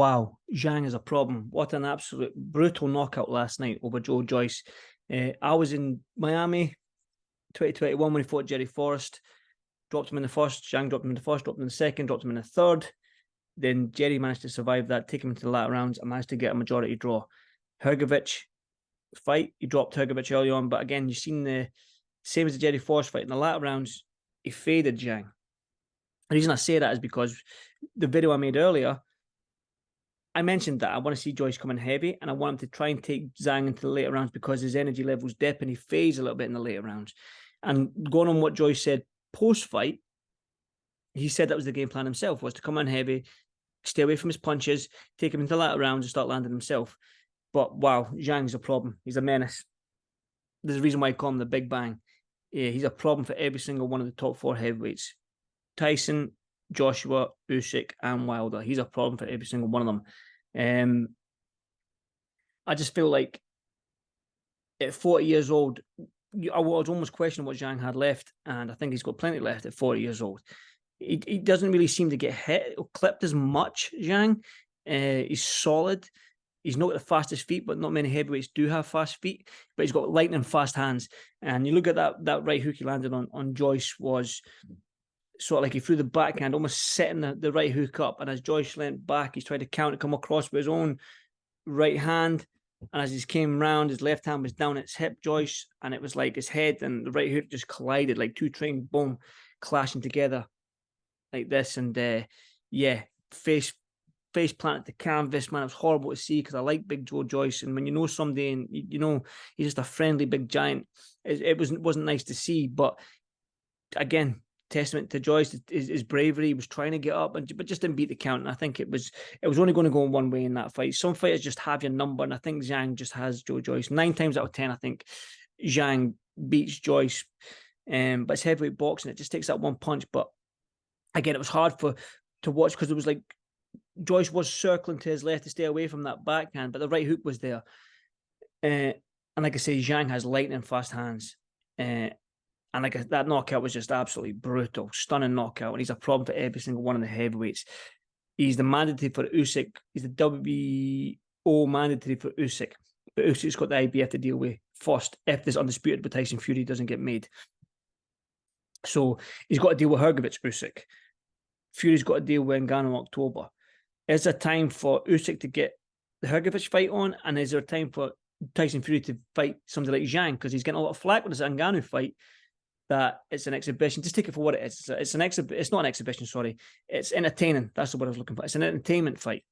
wow, Zhang is a problem. What an absolute brutal knockout last night over Joyce. I was in Miami 2021 when he fought Jerry Forrest. Dropped him in the first. Zhang dropped him in the first, dropped him in the second, dropped him in the third. Then Jerry managed to survive that, take him into the latter rounds, and managed to get a majority draw. Hrgovic fight, he dropped Hrgovic early on, but again, you've seen the same as the Jerry Forrest fight. In the latter rounds, he faded Zhang. The reason I say that is because the video I made earlier, I mentioned that I want to see Joyce coming heavy, and I want him to try and take Zhang into the later rounds because his energy levels dip and he fades a little bit in the later rounds. And going on what Joyce said post-fight, he said that was the game plan himself, was to come in heavy, stay away from his punches, take him into the latter rounds and start landing himself. But wow, Zhang's a problem. He's a menace. There's a reason why I call him the Big Bang. Yeah, he's a problem for every single one of the top 4 heavyweights. Tyson, Joshua, Usyk, and Wilder. He's a problem for every single one of them. I just feel like at 40 years old, I was almost questioning what Zhang had left, and I think he's got plenty left at 40 years old. He doesn't really seem to get hit or clipped as much, Zhang. He's solid. He's not got the fastest feet, but not many heavyweights do have fast feet. But he's got lightning fast hands. And you look at that right hook he landed on Joyce was sort of like he threw the backhand, almost setting the right hook up. And as Joyce leant back, he's tried to counter, come across with his own right hand. And as he came round, his left hand was down its hip, Joyce, and it was like his head and the right hook just collided, like two trains, boom, clashing together like this. And yeah, face planted the canvas, man. It was horrible to see because I like Big Joyce, and when you know somebody and you know he's just a friendly big giant, it wasn't nice to see. But again, testament to Joyce, his bravery. He was trying to get up, but just didn't beat the count. And I think it was only going to go in one way in that fight. Some fighters just have your number, and I think Zhang just has Joyce. 9 times out of 10, I think Zhang beats Joyce. But it's heavyweight boxing. It just takes that one punch. But again, it was hard to watch because it was like Joyce was circling to his left to stay away from that backhand, but the right hook was there. And like I say, Zhang has lightning fast hands. And that knockout was just absolutely brutal, stunning knockout. And he's a problem for every single one of the heavyweights. He's the mandatory for Usyk. He's the WBO mandatory for Usyk. But Usyk's got the IBF to deal with first if this undisputed with Tyson Fury doesn't get made. So he's got to deal with Hrgovic, Usyk. Fury's got to deal with Ngannou in October. Is there time for Usyk to get the Hrgovic fight on? And is there time for Tyson Fury to fight somebody like Zhang? Because he's getting a lot of flack with this Ngannou fight that it's an exhibition. Just take it for what it is. It's not an exhibition, sorry. It's entertaining. That's the word I was looking for. It's an entertainment fight.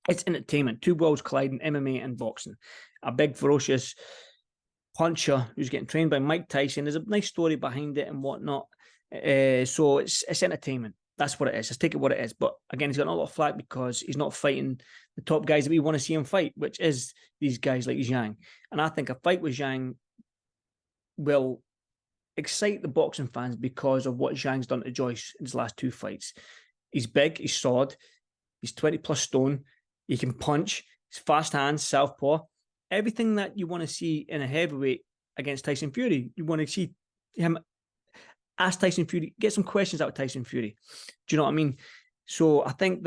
It's entertainment. 2 worlds colliding, MMA and boxing. A big, ferocious puncher who's getting trained by Mike Tyson. There's a nice story behind it and whatnot. So it's entertainment. That's what it is. Just take it what it is. But again, he's got a lot of flack because he's not fighting the top guys that we want to see him fight, which is these guys like Zhang. And I think a fight with Zhang will excite the boxing fans because of what Zhang's done to Joyce in his last 2 fights. He's big, he's solid, he's 20 plus stone, he can punch, he's fast hands, southpaw. Everything that you want to see in a heavyweight against Tyson Fury. You want to see him ask Tyson Fury, get some questions out of Tyson Fury. Do you know what I mean? So I think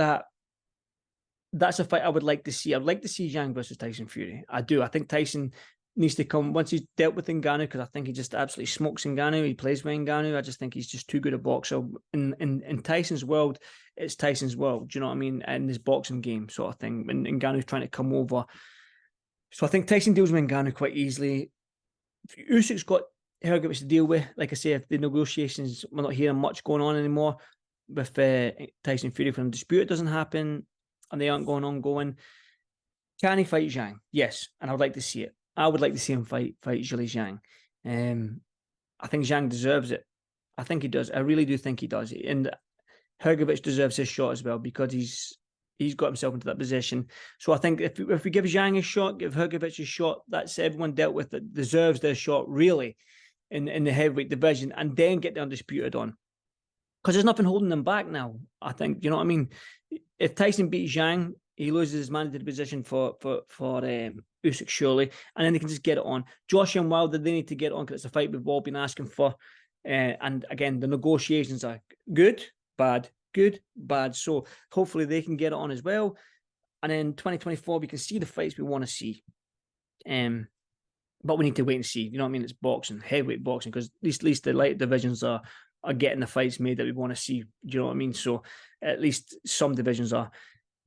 that's a fight I would like to see. I'd like to see Zhang versus Tyson Fury. I do. I think Tyson needs to come once he's dealt with Ngannou, because I think he just absolutely smokes Ngannou. He plays with Ngannou. I just think he's just too good a boxer. In Tyson's world, it's Tyson's world. Do you know what I mean? In his boxing game sort of thing. And Ngannou's trying to come over. So I think Tyson deals with Ngannou quite easily. Usyk's got Hrgovic to deal with. Like I say, if the negotiations, we're not hearing much going on anymore with Tyson Fury. If a dispute doesn't happen and they aren't going ongoing, can he fight Zhang? Yes, and I would like to see it. I would like to see him fight Zhilei Zhang. I think Zhang deserves it. I think he does. I really do think he does. And Hrgovic deserves his shot as well because he's got himself into that position. So I think if we give Zhang a shot, give Hrgovic a shot, that's everyone dealt with that deserves their shot really in the heavyweight division, and then get the undisputed on. Because there's nothing holding them back now, I think. You know what I mean? If Tyson beats Zhang, he loses his mandatory position for Usyk surely, and then they can just get it on. Joshua and Wilder, they need to get it on because it's a fight we've all been asking for. And again, the negotiations are good, bad, good, bad. So hopefully they can get it on as well. And then 2024, we can see the fights we want to see. But we need to wait and see. You know what I mean? It's boxing, heavyweight boxing, because at least the light divisions are getting the fights made that we want to see. Do you know what I mean? So at least some divisions are.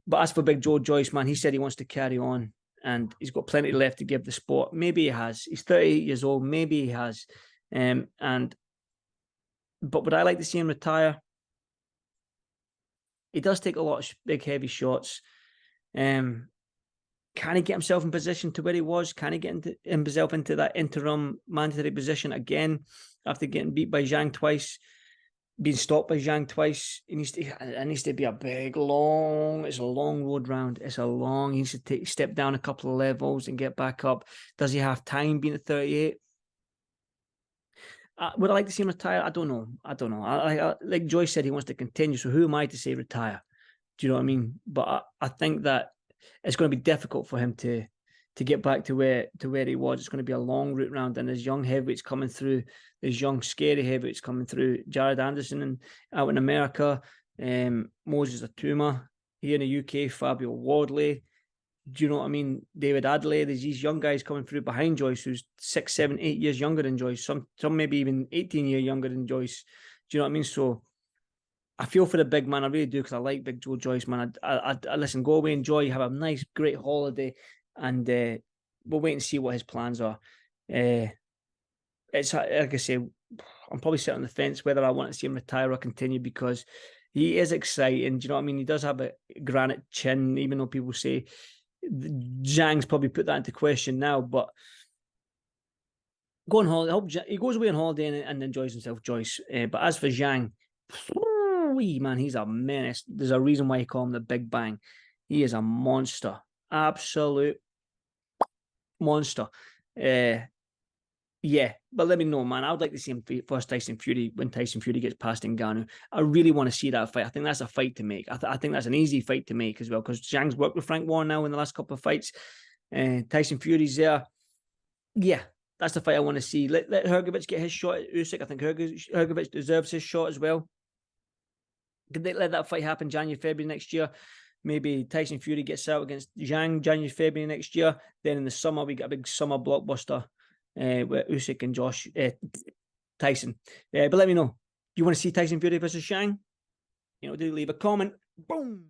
But as for Big Joe Joyce, man, he said he wants to carry on and he's got plenty left to give the sport. Maybe he has. He's 38 years old. Maybe he has. But would I like to see him retire? He does take a lot of big, heavy shots. Can he get himself in position to where he was? Can he get himself into that interim mandatory position again after getting beat by Zhang twice, being stopped by Zhang twice? It needs to be a big, long. It's a long road round. He needs to step down a couple of levels and get back up. Does he have time being at 38? Would I like to see him retire? I don't know. Like Joyce said, he wants to continue. So who am I to say retire? Do you know what I mean? But I think that it's going to be difficult for him to get back to where he was. It's going to be a long route round, and there's young heavyweights coming through. There's young, scary heavyweights coming through. Jared Anderson out in America, Moses Atuma here in the UK, Fabio Wardley. Do you know what I mean? David Adley. There's these young guys coming through behind Joyce, who's 6, 7, 8 years younger than Joyce. Some maybe even 18 years younger than Joyce. Do you know what I mean? So I feel for the big man. I really do, because I like Big Joe Joyce, man. I listen, go away, enjoy, have a nice, great holiday, and we'll wait and see what his plans are. It's like I say, I'm probably sitting on the fence whether I want to see him retire or continue, because he is exciting. Do you know what I mean? He does have a granite chin, even though people say Zhang's probably put that into question now. But go on holiday. He goes away on holiday and enjoys himself, Joyce. But as for Zhang, man, he's a menace. There's a reason why you call him the Big Bang. He is a monster, absolute monster. Yeah, but let me know, man. I would like to see him first Tyson Fury when Tyson Fury gets past Ngannou. I really want to see that fight. I think that's a fight to make. I think that's an easy fight to make as well, because Zhang's worked with Frank Warren now in the last couple of fights. Tyson Fury's there. Yeah, that's the fight I want to see. Let Hrgovic get his shot at Usyk. I think Hrgovic deserves his shot as well. Could they let that fight happen January, February next year? Maybe Tyson Fury gets out against Zhang January, February next year. Then in the summer, we get a big summer blockbuster with Usyk and Tyson. But let me know. Do you want to see Tyson Fury versus Zhang? Do leave a comment. Boom.